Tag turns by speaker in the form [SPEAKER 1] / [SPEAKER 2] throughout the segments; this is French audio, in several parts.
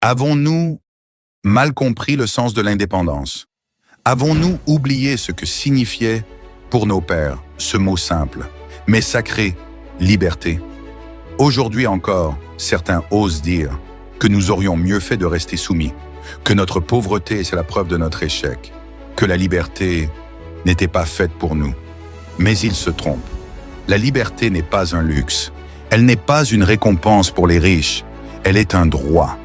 [SPEAKER 1] Avons-nous mal compris le sens de l'indépendance? Avons-nous oublié ce que signifiait pour nos pères ce mot simple, mais sacré, liberté? Aujourd'hui encore, certains osent dire que nous aurions mieux fait de rester soumis, que notre pauvreté c'est la preuve de notre échec, que la liberté n'était pas faite pour nous. Mais ils se trompent. La liberté n'est pas un luxe. Elle n'est pas une récompense pour les riches. Elle est un droit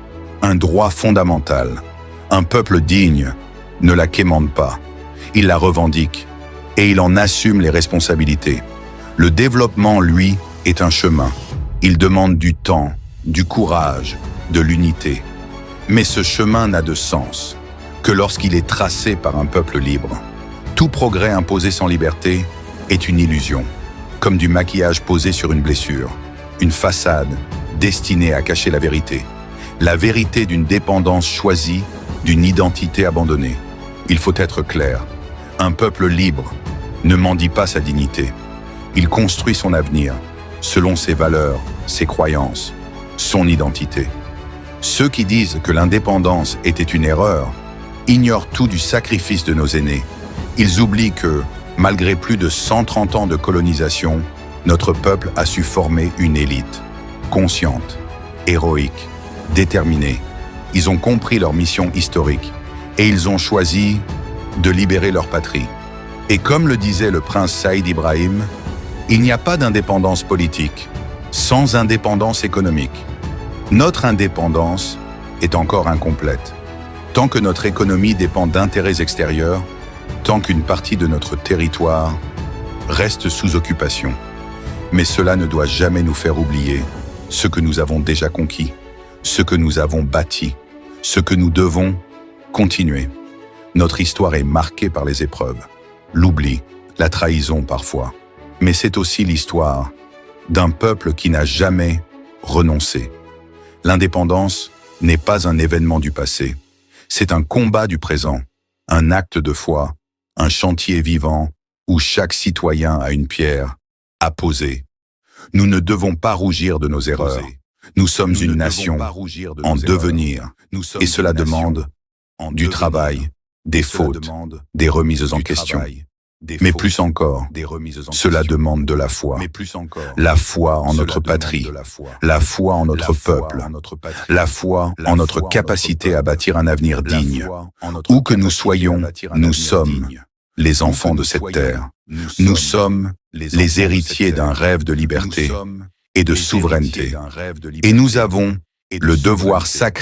[SPEAKER 1] fondamental. Un peuple digne ne la quémande pas. Il la revendique et il en assume les responsabilités. Le développement, lui, est un chemin. Il demande du temps, du courage, de l'unité. Mais ce chemin n'a de sens que lorsqu'il est tracé par un peuple libre. Tout progrès imposé sans liberté est une illusion, comme du maquillage posé sur une blessure, une façade destinée à cacher la vérité d'une dépendance choisie, d'une identité abandonnée. Il faut être clair, un peuple libre ne mendie pas sa dignité. Il construit son avenir selon ses valeurs, ses croyances, son identité. Ceux qui disent que l'indépendance était une erreur ignorent tout du sacrifice de nos aînés. Ils oublient que, malgré plus de 130 ans de colonisation, notre peuple a su former une élite, consciente, héroïque, déterminée. Ils ont compris leur mission historique et ils ont choisi de libérer leur patrie. Et comme le disait le prince Saïd Ibrahim, il n'y a pas d'indépendance politique sans indépendance économique. Notre indépendance est encore incomplète. Tant que notre économie dépend d'intérêts extérieurs, tant qu'une partie de notre territoire reste sous occupation. Mais cela ne doit jamais nous faire oublier ce que nous avons déjà conquis, ce que nous avons bâti, ce que nous devons continuer. Notre histoire est marquée par les épreuves, l'oubli, la trahison parfois. Mais c'est aussi l'histoire d'un peuple qui n'a jamais renoncé. L'indépendance n'est pas un événement du passé, c'est un combat du présent, un acte de foi, un chantier vivant où chaque citoyen a une pierre à poser. Nous ne devons pas rougir de nos erreurs. Nous sommes une nation en devenir et cela demande du travail, des fautes, des remises en question. Mais plus encore, cela demande de la foi en notre patrie, la foi en notre peuple, la foi en notre capacité à bâtir un avenir digne. Où que nous soyons, nous sommes les enfants de cette terre. Nous sommes les héritiers d'un rêve de liberté et de souveraineté. Et nous avons le devoir sacré